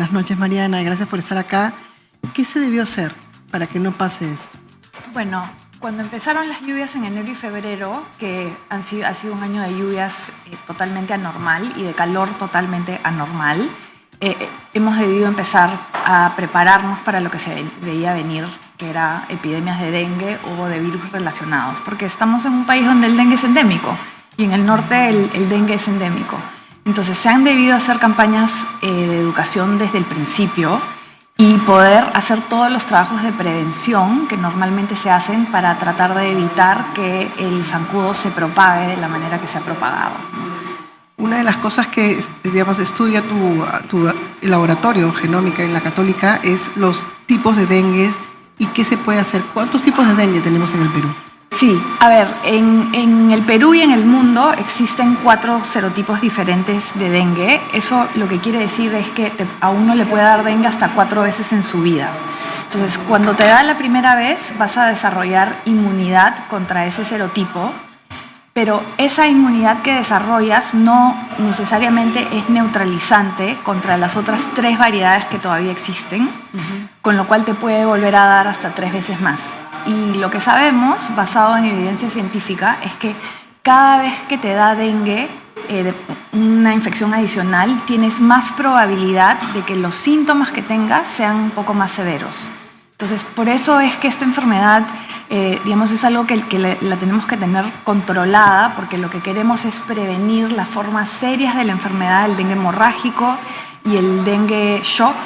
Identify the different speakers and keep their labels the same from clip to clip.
Speaker 1: Buenas noches, Mariana, y gracias por estar acá. ¿Qué se debió hacer para que no pase esto?
Speaker 2: Bueno, cuando empezaron las lluvias en enero y febrero, que ha sido un año de lluvias totalmente anormal y de calor totalmente anormal, hemos debido empezar a prepararnos para lo que se veía venir, que era epidemias de dengue o de virus relacionados, porque estamos en un país donde el dengue es endémico y en el norte el dengue es endémico. Entonces se han debido hacer campañas de educación desde el principio y poder hacer todos los trabajos de prevención que normalmente se hacen para tratar de evitar que el zancudo se propague de la manera que se ha propagado.
Speaker 1: Una de las cosas que, digamos, estudia tu laboratorio Genómica en la Católica es los tipos de dengue y qué se puede hacer. ¿Cuántos tipos de dengue tenemos en el Perú?
Speaker 2: Sí, a ver, en el Perú y en el mundo existen 4 serotipos diferentes de dengue. Eso lo que quiere decir es que a uno le puede dar dengue hasta 4 veces en su vida. Entonces, cuando te da la primera vez, vas a desarrollar inmunidad contra ese serotipo, pero esa inmunidad que desarrollas no necesariamente es neutralizante contra las otras 3 variedades que todavía existen, con lo cual te puede volver a dar hasta 3 veces más. Y lo que sabemos, basado en evidencia científica, es que cada vez que te da dengue, una infección adicional, tienes más probabilidad de que los síntomas que tengas sean un poco más severos. Entonces, por eso es que esta enfermedad, digamos, es algo que la tenemos que tener controlada, porque lo que queremos es prevenir las formas serias de la enfermedad, el dengue hemorrágico y el dengue shock,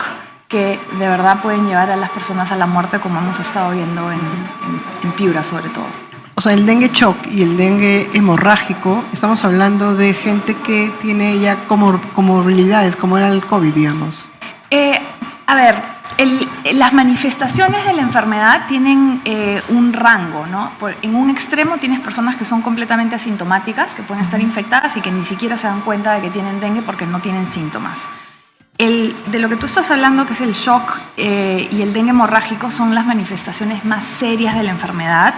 Speaker 2: que de verdad pueden llevar a las personas a la muerte, como hemos estado viendo en Piura sobre todo.
Speaker 1: O sea, el dengue shock y el dengue hemorrágico, estamos hablando de gente que tiene ya comorbilidades, como era el COVID, digamos.
Speaker 2: A ver, las manifestaciones de la enfermedad tienen un rango, ¿no? En un extremo tienes personas que son completamente asintomáticas, que pueden estar infectadas y que ni siquiera se dan cuenta de que tienen dengue porque no tienen síntomas. De lo que tú estás hablando, que es el shock y el dengue hemorrágico, son las manifestaciones más serias de la enfermedad,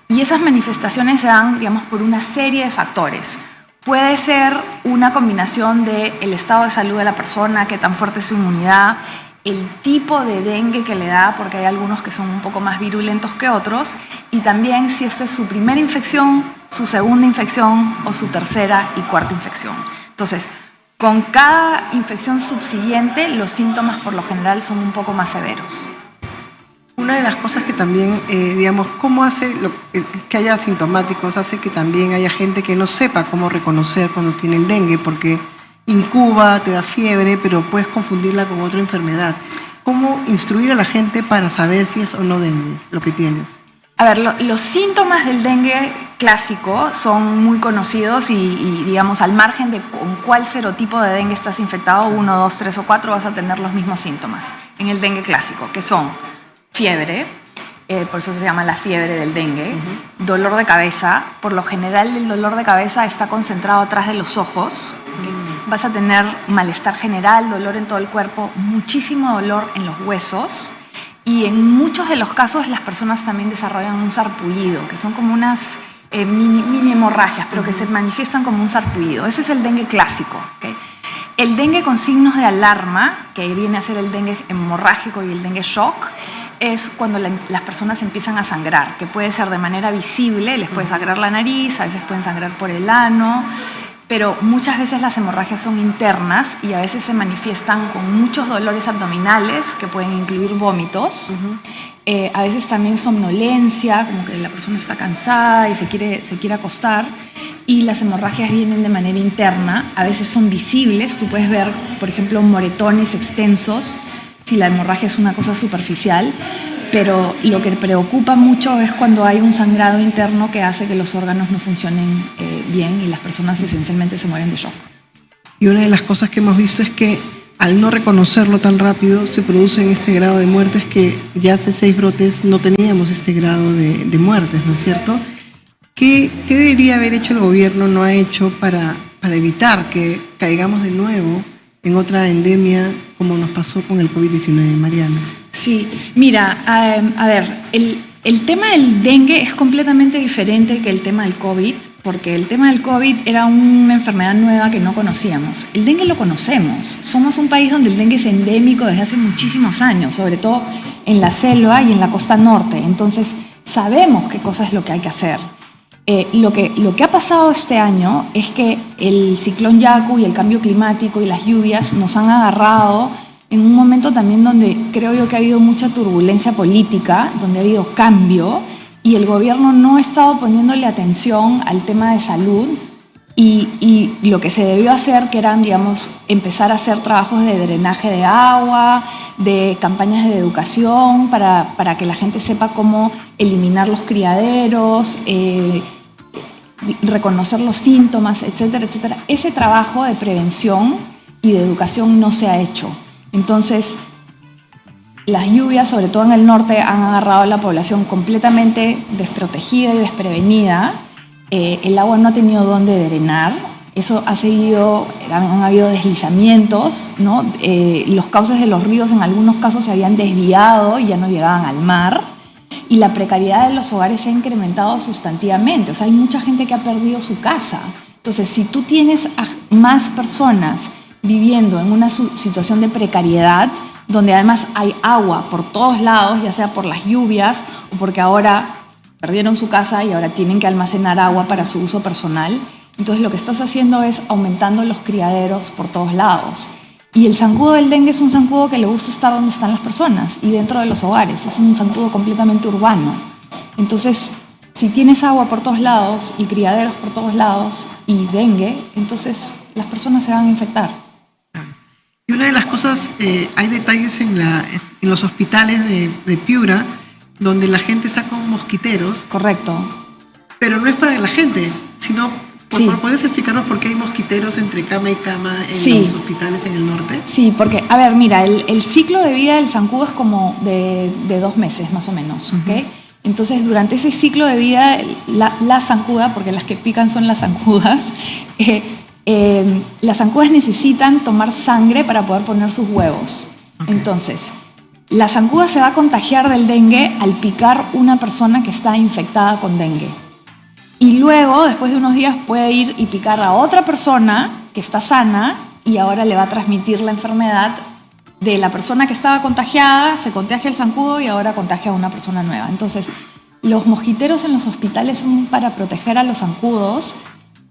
Speaker 2: y esas manifestaciones se dan, digamos, por una serie de factores. Puede ser una combinación del estado de salud de la persona, qué tan fuerte es su inmunidad, el tipo de dengue que le da, porque hay algunos que son un poco más virulentos que otros, y también si esta es su primera infección, su segunda infección o su tercera y cuarta infección. Entonces, con cada infección subsiguiente, los síntomas por lo general son un poco más severos.
Speaker 1: Una de las cosas que también, digamos, cómo hace que haya asintomáticos, hace que también haya gente que no sepa cómo reconocer cuando tiene el dengue, porque incuba, te da fiebre, pero puedes confundirla con otra enfermedad. ¿Cómo instruir a la gente para saber si es o no dengue lo que tienes?
Speaker 2: A ver, los síntomas del dengue clásico son muy conocidos y, digamos, al margen de con cuál serotipo de dengue estás infectado, 1, 2, 3 o 4, vas a tener los mismos síntomas en el dengue clásico, que son fiebre, por eso se llama la fiebre del dengue, dolor de cabeza. Por lo general, el dolor de cabeza está concentrado atrás de los ojos. Vas a tener malestar general, dolor en todo el cuerpo, muchísimo dolor en los huesos. Y en muchos de los casos las personas también desarrollan un sarpullido, que son como unas mini hemorragias, pero que se manifiestan como un sarpullido. Ese es el dengue clásico, ¿okay? El dengue con signos de alarma, que viene a ser el dengue hemorrágico y el dengue shock, es cuando las personas empiezan a sangrar, que puede ser de manera visible, les puede sangrar la nariz, a veces pueden sangrar por el ano, pero muchas veces las hemorragias son internas y a veces se manifiestan con muchos dolores abdominales que pueden incluir vómitos. A veces también somnolencia, como que la persona está cansada y se quiere acostar. Y las hemorragias vienen de manera interna, a veces son visibles. Tú puedes ver, por ejemplo, moretones extensos si la hemorragia es una cosa superficial. Pero lo que preocupa mucho es cuando hay un sangrado interno que hace que los órganos no funcionen bien y las personas esencialmente se mueren de shock.
Speaker 1: Y una de las cosas que hemos visto es que al no reconocerlo tan rápido se producen este grado de muertes que ya hace 6 brotes no teníamos este grado de muertes, ¿no es cierto? ¿Qué debería haber hecho el gobierno, no ha hecho para evitar que caigamos de nuevo en otra endemia como nos pasó con el COVID-19, Mariana?
Speaker 2: Sí, mira, a ver, el tema del dengue es completamente diferente que el tema del COVID, porque el tema del COVID era una enfermedad nueva que no conocíamos. El dengue lo conocemos. Somos un país donde el dengue es endémico desde hace muchísimos años, sobre todo en la selva y en la costa norte. Entonces, sabemos qué cosa es lo que hay que hacer. Lo que ha pasado este año es que el ciclón Yaku y el cambio climático y las lluvias nos han agarrado en un momento también donde creo yo que ha habido mucha turbulencia política, donde ha habido cambio, y el gobierno no ha estado poniéndole atención al tema de salud y lo que se debió hacer, que eran, digamos, empezar a hacer trabajos de drenaje de agua, de campañas de educación para que la gente sepa cómo eliminar los criaderos, reconocer los síntomas, etcétera, etcétera. Ese trabajo de prevención y de educación no se ha hecho. Entonces, las lluvias, sobre todo en el norte, han agarrado a la población completamente desprotegida y desprevenida. El agua no ha tenido dónde drenar. Eso ha seguido, han habido deslizamientos, ¿no? Los cauces de los ríos en algunos casos se habían desviado y ya no llegaban al mar. Y la precariedad de los hogares se ha incrementado sustantivamente. O sea, hay mucha gente que ha perdido su casa. Entonces, si tú tienes a más personas viviendo en una situación de precariedad, donde además hay agua por todos lados, ya sea por las lluvias o porque ahora perdieron su casa y ahora tienen que almacenar agua para su uso personal. Entonces lo que estás haciendo es aumentando los criaderos por todos lados. Y el zancudo del dengue es un zancudo que le gusta estar donde están las personas y dentro de los hogares. Es un zancudo completamente urbano. Entonces, si tienes agua por todos lados y criaderos por todos lados y dengue, entonces las personas se van a infectar.
Speaker 1: Y una de las cosas, hay detalles en los hospitales de Piura, donde la gente está con mosquiteros.
Speaker 2: Correcto.
Speaker 1: Pero no es para la gente, sino,
Speaker 2: Sí.
Speaker 1: ¿puedes explicarnos por qué hay mosquiteros entre cama y cama en
Speaker 2: Sí.
Speaker 1: los hospitales en el norte?
Speaker 2: Sí, porque, a ver, mira, el ciclo de vida del zancudo es como de 2 meses más o menos, ¿ok? Entonces, durante ese ciclo de vida, la zancuda, porque las que pican son las zancudas, las zancudas necesitan tomar sangre para poder poner sus huevos. Okay. Entonces, la zancuda se va a contagiar del dengue al picar una persona que está infectada con dengue. Y luego, después de unos días, puede ir y picar a otra persona que está sana y ahora le va a transmitir la enfermedad de la persona que estaba contagiada, se contagia el zancudo y ahora contagia a una persona nueva. Entonces, los mosquiteros en los hospitales son para proteger a los zancudos,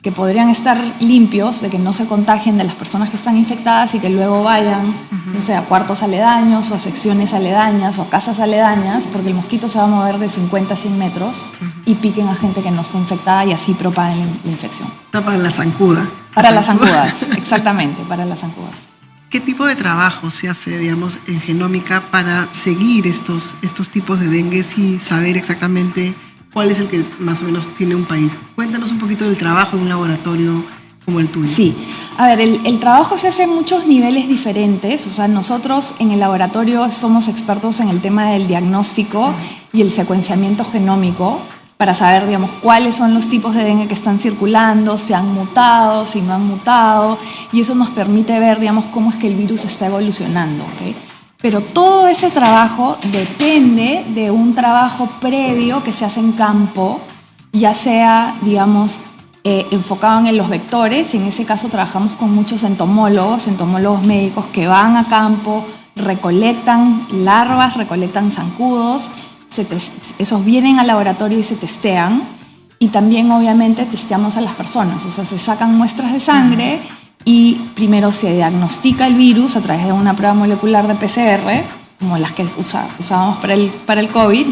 Speaker 2: que podrían estar limpios, de que no se contagien de las personas que están infectadas y que luego vayan, no sé, a cuartos aledaños o a secciones aledañas o a casas aledañas, porque el mosquito se va a mover de 50 a 100 metros y piquen a gente que no está infectada y así propaguen la infección.
Speaker 1: Está para la zancuda.
Speaker 2: Para las zancudas, exactamente, para las zancudas.
Speaker 1: ¿Qué tipo de trabajo se hace, digamos, en genómica para seguir estos tipos de dengue y saber exactamente cuál es el que más o menos tiene un país? Cuéntanos un poquito del trabajo en un laboratorio como el tuyo.
Speaker 2: Sí, a ver, el trabajo se hace en muchos niveles diferentes. O sea, nosotros en el laboratorio somos expertos en el tema del diagnóstico y el secuenciamiento genómico para saber, digamos, cuáles son los tipos de dengue que están circulando, si han mutado, si no han mutado, y eso nos permite ver, digamos, cómo es que el virus está evolucionando, ¿okay? Pero todo ese trabajo depende de un trabajo previo que se hace en campo, ya sea, digamos, enfocado en los vectores, y en ese caso trabajamos con muchos entomólogos médicos que van a campo, recolectan larvas, recolectan zancudos, esos vienen al laboratorio y se testean, y también obviamente testeamos a las personas, o sea, se sacan muestras de sangre y primero se diagnostica el virus a través de una prueba molecular de PCR, como las que usábamos para el COVID,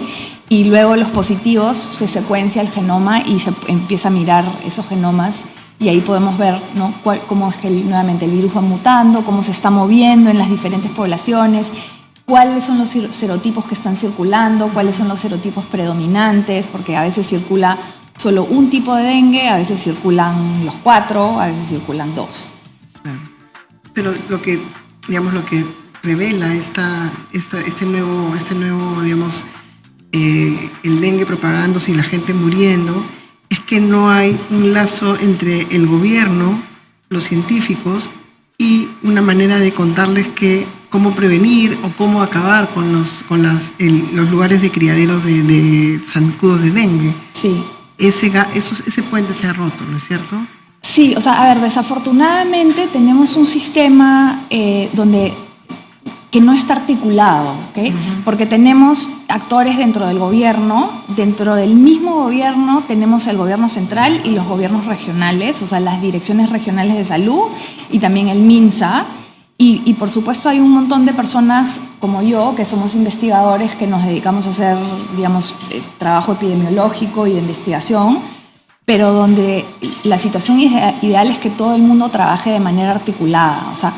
Speaker 2: y luego los positivos se secuencia el genoma y se empieza a mirar esos genomas y ahí podemos ver, ¿no?, cómo es que nuevamente el virus va mutando, cómo se está moviendo en las diferentes poblaciones, cuáles son los serotipos que están circulando, cuáles son los serotipos predominantes, porque a veces circula solo un tipo de dengue, a veces circulan los 4, a veces circulan 2.
Speaker 1: Claro. Pero lo que revela este nuevo, digamos, el dengue propagándose y la gente muriendo, es que no hay un lazo entre el gobierno, los científicos y una manera de contarles cómo prevenir o cómo acabar con los lugares de criaderos de zancudos de dengue.
Speaker 2: Sí.
Speaker 1: ese puente se ha roto, ¿no es cierto?
Speaker 2: Sí, o sea, a ver, desafortunadamente tenemos un sistema que no está articulado, ¿ok? Porque tenemos actores dentro del gobierno, dentro del mismo gobierno tenemos el gobierno central y los gobiernos regionales, o sea, las direcciones regionales de salud y también el MINSA. Y por supuesto hay un montón de personas como yo, que somos investigadores, que nos dedicamos a hacer, digamos, trabajo epidemiológico y de investigación, pero donde la situación ideal es que todo el mundo trabaje de manera articulada. O sea,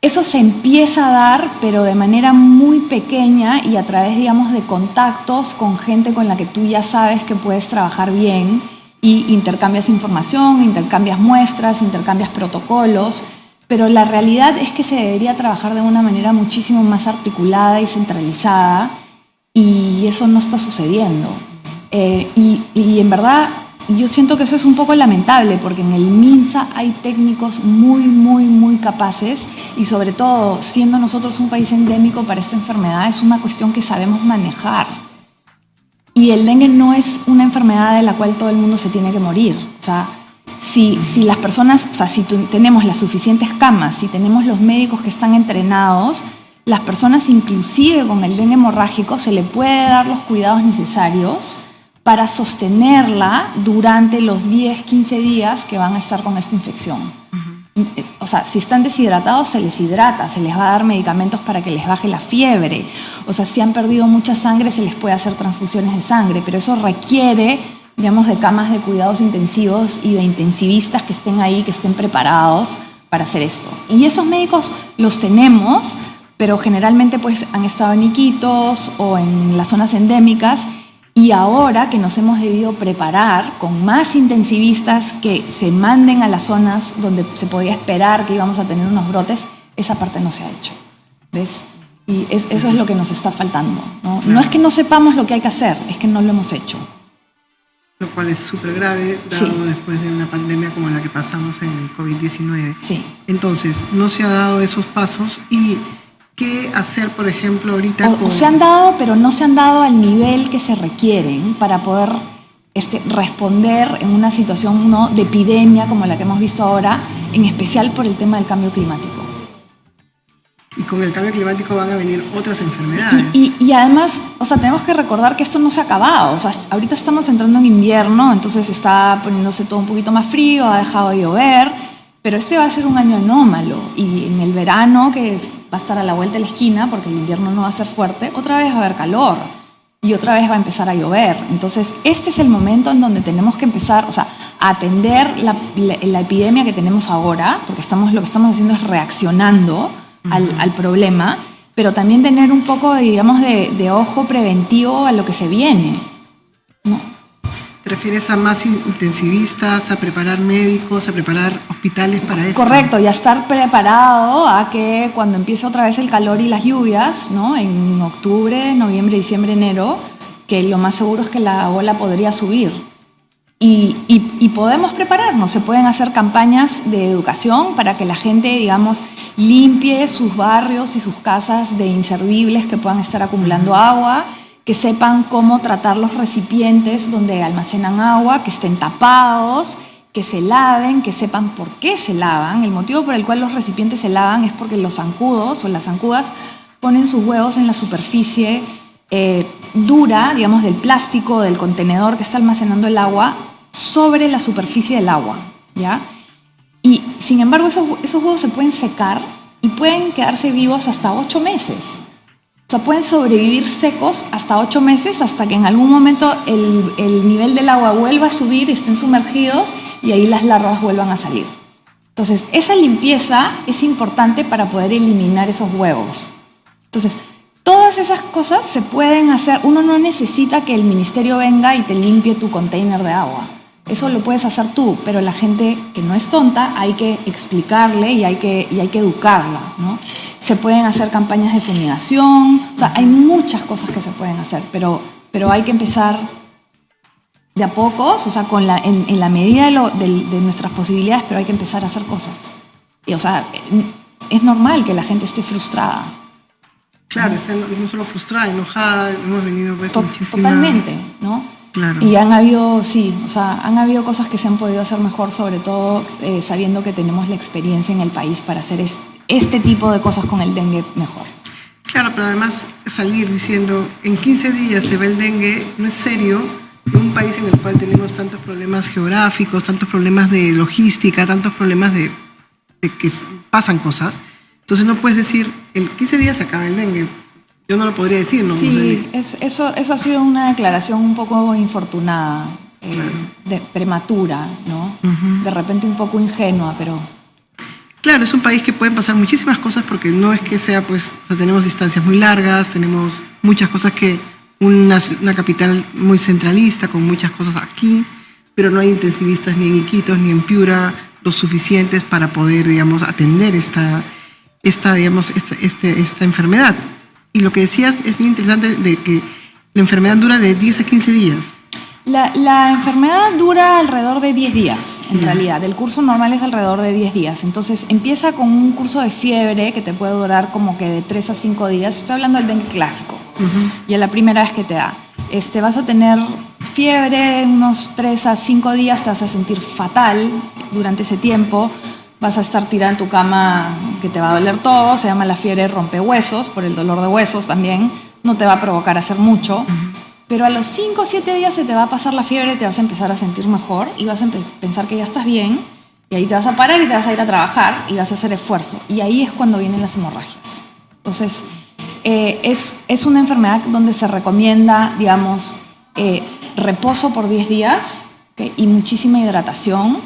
Speaker 2: eso se empieza a dar, pero de manera muy pequeña y a través, digamos, de contactos con gente con la que tú ya sabes que puedes trabajar bien y intercambias información, intercambias muestras, intercambias protocolos. Pero la realidad es que se debería trabajar de una manera muchísimo más articulada y centralizada, y eso no está sucediendo. Y en verdad yo siento que eso es un poco lamentable, porque en el MINSA hay técnicos muy capaces, y sobre todo, siendo nosotros un país endémico para esta enfermedad, es una cuestión que sabemos manejar. Y el dengue no es una enfermedad de la cual todo el mundo se tiene que morir. O sea, si las personas, o sea, si tenemos las suficientes camas, si tenemos los médicos que están entrenados, las personas inclusive con el dengue hemorrágico se le puede dar los cuidados necesarios para sostenerla durante los 10, 15 días que van a estar con esta infección. O sea, si están deshidratados, se les hidrata, se les va a dar medicamentos para que les baje la fiebre. O sea, si han perdido mucha sangre, se les puede hacer transfusiones de sangre, pero eso requiere, digamos, de camas de cuidados intensivos y de intensivistas que estén ahí, que estén preparados para hacer esto. Y esos médicos los tenemos, pero generalmente pues han estado en Iquitos o en las zonas endémicas, y ahora que nos hemos debido preparar con más intensivistas que se manden a las zonas donde se podía esperar que íbamos a tener unos brotes, esa parte no se ha hecho, ¿ves? Y eso es lo que nos está faltando, ¿no? No es que no sepamos lo que hay que hacer, es que no lo hemos hecho.
Speaker 1: Lo cual es súper grave, dado después de una pandemia como la que pasamos en el COVID-19.
Speaker 2: Sí.
Speaker 1: Entonces, no se ha dado esos pasos. ¿Y qué hacer, por ejemplo, ahorita?
Speaker 2: O se han dado, pero no se han dado al nivel que se requieren para poder responder en una situación, ¿no?, de epidemia como la que hemos visto ahora, en especial por el tema del cambio climático.
Speaker 1: Y con el cambio climático van a venir otras enfermedades.
Speaker 2: Y además, o sea, tenemos que recordar que esto no se ha acabado. O sea, ahorita estamos entrando en invierno, entonces está poniéndose todo un poquito más frío, ha dejado de llover, pero este va a ser un año anómalo. Y en el verano, que va a estar a la vuelta de la esquina, porque el invierno no va a ser fuerte, otra vez va a haber calor y otra vez va a empezar a llover. Entonces, este es el momento en donde tenemos que empezar, o sea, a atender la epidemia que tenemos ahora, porque lo que estamos haciendo es reaccionando al problema, pero también tener un poco, digamos, de ojo preventivo a lo que se viene, ¿no?
Speaker 1: ¿Te refieres a más intensivistas, a preparar médicos, a preparar hospitales para esto?
Speaker 2: Correcto, y a estar preparado a que cuando empiece otra vez el calor y las lluvias, ¿no?, en octubre, noviembre, diciembre, enero, que lo más seguro es que la ola podría subir. Y podemos prepararnos, se pueden hacer campañas de educación para que la gente, digamos, limpie sus barrios y sus casas de inservibles que puedan estar acumulando agua, que sepan cómo tratar los recipientes donde almacenan agua, que estén tapados, que se laven, que sepan por qué se lavan. El motivo por el cual los recipientes se lavan es porque los zancudos o las zancudas ponen sus huevos en la superficie dura, digamos, del plástico, del contenedor que está almacenando el agua, sobre la superficie del agua, ¿ya? Y sin embargo esos huevos se pueden secar y pueden quedarse vivos hasta 8 meses. O sea, pueden sobrevivir secos hasta 8 meses, hasta que en algún momento el nivel del agua vuelva a subir, estén sumergidos y ahí las larvas vuelvan a salir. Entonces, esa limpieza es importante para poder eliminar esos huevos. Entonces, todas esas cosas se pueden hacer. Uno no necesita que el ministerio venga y te limpie tu container de agua. Eso lo puedes hacer tú, pero la gente que no es tonta hay que explicarle y hay que educarla, ¿no? Se pueden hacer campañas de fumigación, o sea, hay muchas cosas que se pueden hacer, pero hay que empezar de a pocos, o sea, en la medida de nuestras posibilidades, pero hay que empezar a hacer cosas. Y, o sea, es normal que la gente esté frustrada.
Speaker 1: Claro, está no solo frustrada, enojada, hemos venido pues muchísima...
Speaker 2: Totalmente, ¿no?
Speaker 1: Claro.
Speaker 2: Y han habido, sí, o sea, han habido cosas que se han podido hacer mejor, sobre todo sabiendo que tenemos la experiencia en el país para hacer este tipo de cosas con el dengue mejor.
Speaker 1: Claro, pero además salir diciendo en 15 días se va el dengue no es serio en un país en el cual tenemos tantos problemas geográficos, tantos problemas de logística, tantos problemas de que pasan cosas. Entonces no puedes decir, el 15 días se acaba el dengue. Yo no lo podría decir, ¿no?
Speaker 2: Sí, eso ha sido una declaración un poco infortunada, prematura, ¿no? De repente un poco ingenua, pero...
Speaker 1: Claro, es un país que pueden pasar muchísimas cosas porque no es que sea, pues, o sea, tenemos distancias muy largas, tenemos muchas cosas que una capital muy centralista con muchas cosas aquí, pero no hay intensivistas ni en Iquitos ni en Piura los suficientes para poder, digamos, atender esta enfermedad. Y lo que decías es bien interesante de que la enfermedad dura de 10 a 15 días.
Speaker 2: La enfermedad dura alrededor de 10 días, en realidad. El curso normal es alrededor de 10 días. Entonces, empieza con un curso de fiebre que te puede durar como que de 3 a 5 días. Estoy hablando del dengue clásico. Y es la primera vez que te da. Vas a tener fiebre unos 3 a 5 días, te vas a sentir fatal durante ese tiempo. Vas a estar tirada en tu cama que te va a doler todo. Se llama la fiebre rompehuesos, por el dolor de huesos también. No te va a provocar hacer mucho. Pero a los 5 o 7 días se te va a pasar la fiebre, te vas a empezar a sentir mejor y vas a pensar que ya estás bien, y ahí te vas a parar y te vas a ir a trabajar y vas a hacer esfuerzo. Y ahí es cuando vienen las hemorragias. Entonces, es una enfermedad donde se recomienda, digamos, reposo por 10 días, ¿okay? Y muchísima hidratación.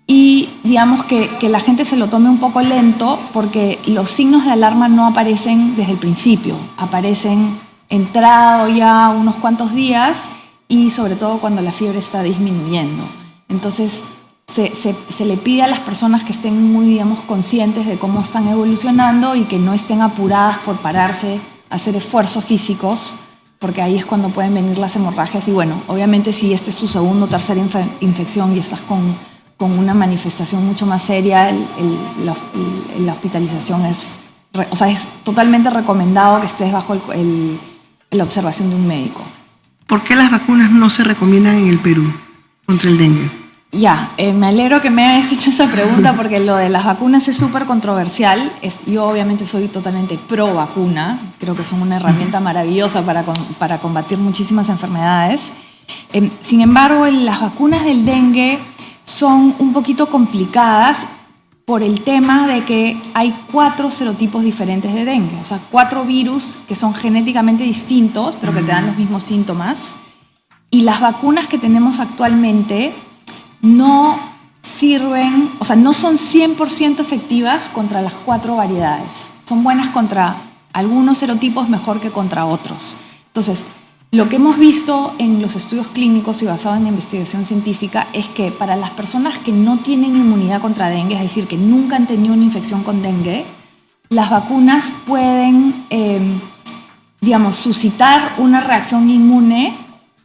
Speaker 2: Y digamos que la gente se lo tome un poco lento porque los signos de alarma no aparecen desde el principio, aparecen entrado ya unos cuantos días y sobre todo cuando la fiebre está disminuyendo. Entonces se le pide a las personas que estén muy, digamos, conscientes de cómo están evolucionando y que no estén apuradas por pararse a hacer esfuerzos físicos, porque ahí es cuando pueden venir las hemorragias. Y bueno, obviamente si este es tu segunda o tercera infección y estás con una manifestación mucho más seria, la hospitalización es totalmente recomendado que estés bajo la observación de un médico.
Speaker 1: ¿Por qué las vacunas no se recomiendan en el Perú contra el dengue?
Speaker 2: Ya, me alegro que me hayas hecho esa pregunta porque lo de las vacunas es súper controversial. Yo obviamente soy totalmente pro vacuna, creo que son una herramienta maravillosa para combatir muchísimas enfermedades. Sin embargo, las vacunas del dengue son un poquito complicadas por el tema de que hay 4 serotipos diferentes de dengue, o sea, 4 virus que son genéticamente distintos, pero que te dan los mismos síntomas. Y las vacunas que tenemos actualmente no sirven, o sea, no son 100% efectivas contra las 4 variedades. Son buenas contra algunos serotipos, mejor que contra otros. Entonces, lo que hemos visto en los estudios clínicos y basado en investigación científica es que para las personas que no tienen inmunidad contra dengue, es decir, que nunca han tenido una infección con dengue, las vacunas pueden, digamos, suscitar una reacción inmune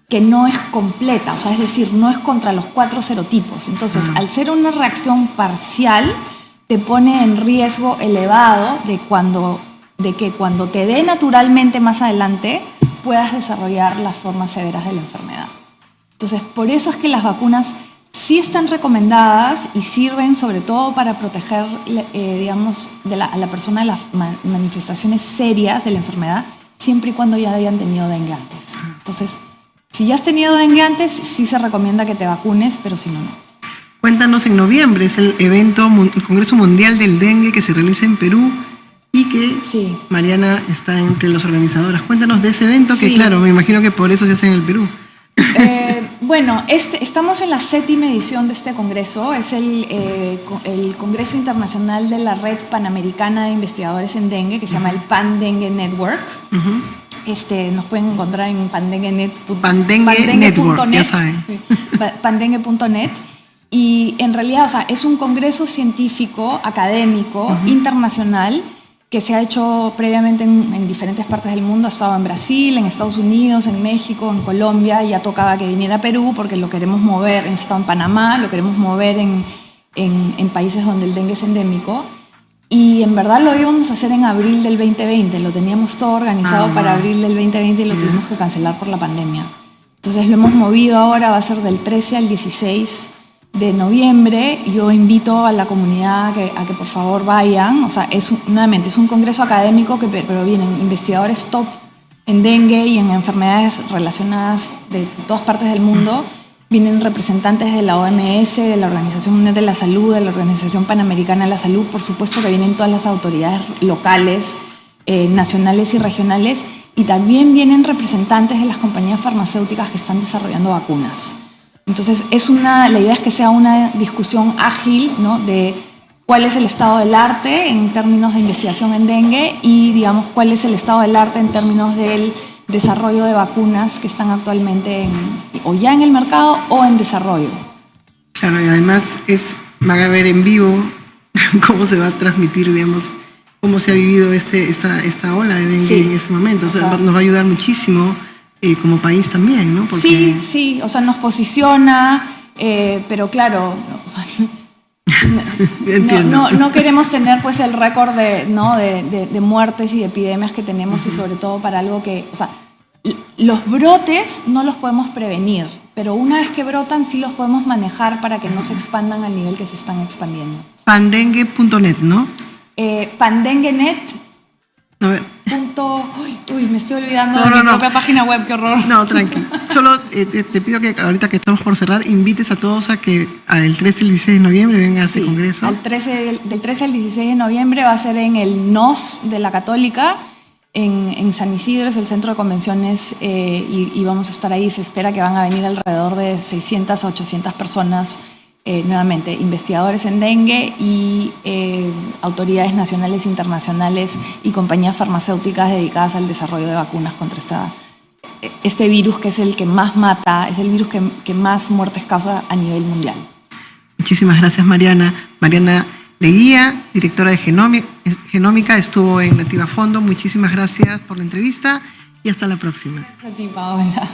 Speaker 2: que no es completa, o sea, es decir, no es contra los 4 serotipos. Entonces, al ser una reacción parcial, te pone en riesgo elevado de que cuando te dé naturalmente más adelante, puedas desarrollar las formas severas de la enfermedad. Entonces, por eso es que las vacunas sí están recomendadas y sirven sobre todo para proteger, digamos, a la persona de las manifestaciones serias de la enfermedad, siempre y cuando ya hayan tenido dengue antes. Entonces, si ya has tenido dengue antes, sí se recomienda que te vacunes, pero si no, no.
Speaker 1: Cuéntanos, en noviembre es el el Congreso Mundial del Dengue que se realiza en Perú y que sí, Mariana está entre las organizadoras. Cuéntanos de ese evento, sí, que claro, me imagino que por eso se hace en el Perú.
Speaker 2: Bueno, estamos en la 7ª edición de este congreso. Es el Congreso Internacional de la Red Panamericana de Investigadores en Dengue, que se llama el Pan Dengue Network. Nos pueden encontrar en
Speaker 1: Network, ya saben.
Speaker 2: Pandengue.net. Y en realidad, o sea, es un congreso científico, académico, internacional, que se ha hecho previamente en diferentes partes del mundo. Ha estado en Brasil, en Estados Unidos, en México, en Colombia. Ya tocaba que viniera a Perú porque lo queremos mover. Ha estado en Panamá, lo queremos mover en países donde el dengue es endémico. Y en verdad lo íbamos a hacer en abril del 2020. Lo teníamos todo organizado para abril del 2020 y lo tuvimos que cancelar por la pandemia. Entonces lo hemos movido ahora, va a ser del 13 al 16 de noviembre. Yo invito a la comunidad a que por favor vayan. O sea, nuevamente, es un congreso académico, pero vienen investigadores top en dengue y en enfermedades relacionadas de todas partes del mundo. Vienen representantes de la OMS, de la Organización Mundial de la Salud, de la Organización Panamericana de la Salud. Por supuesto que vienen todas las autoridades locales, nacionales y regionales. Y también vienen representantes de las compañías farmacéuticas que están desarrollando vacunas. Entonces, la idea es que sea una discusión ágil, ¿no?, de cuál es el estado del arte en términos de investigación en dengue y, digamos, cuál es el estado del arte en términos del desarrollo de vacunas que están actualmente o ya en el mercado o en desarrollo.
Speaker 1: Claro, y además van a ver en vivo cómo se va a transmitir, digamos, cómo se ha vivido esta ola de dengue en este momento. O sea, nos va a ayudar muchísimo como país también, ¿no? Porque...
Speaker 2: Sí, o sea, nos posiciona, pero claro, o sea, no queremos tener pues el récord de muertes y de epidemias que tenemos y sobre todo para algo que, o sea, los brotes no los podemos prevenir, pero una vez que brotan sí los podemos manejar para que no se expandan al nivel que se están expandiendo.
Speaker 1: Pandengue.net, ¿no?
Speaker 2: Pandengue.net.
Speaker 1: A ver.
Speaker 2: Uy, me estoy olvidando de mi propia página web, qué horror.
Speaker 1: No, tranqui. Solo te pido que ahorita que estamos por cerrar, invites a todos a que el 13 y el 16 de noviembre vengan a este congreso.
Speaker 2: Del 13 al 16 de noviembre va a ser en el NOS de la Católica, en San Isidro, es el centro de convenciones, y vamos a estar ahí. Se espera que van a venir alrededor de 600 a 800 personas. Nuevamente, investigadores en dengue y autoridades nacionales, internacionales y compañías farmacéuticas dedicadas al desarrollo de vacunas contra este virus que es el que más mata, es el virus que más muertes causa a nivel mundial.
Speaker 1: Muchísimas gracias, Mariana. Mariana Leguía, directora de Genómica, estuvo en Nativa Fondo. Muchísimas gracias por la entrevista y hasta la próxima.
Speaker 2: Gracias a ti, Paola.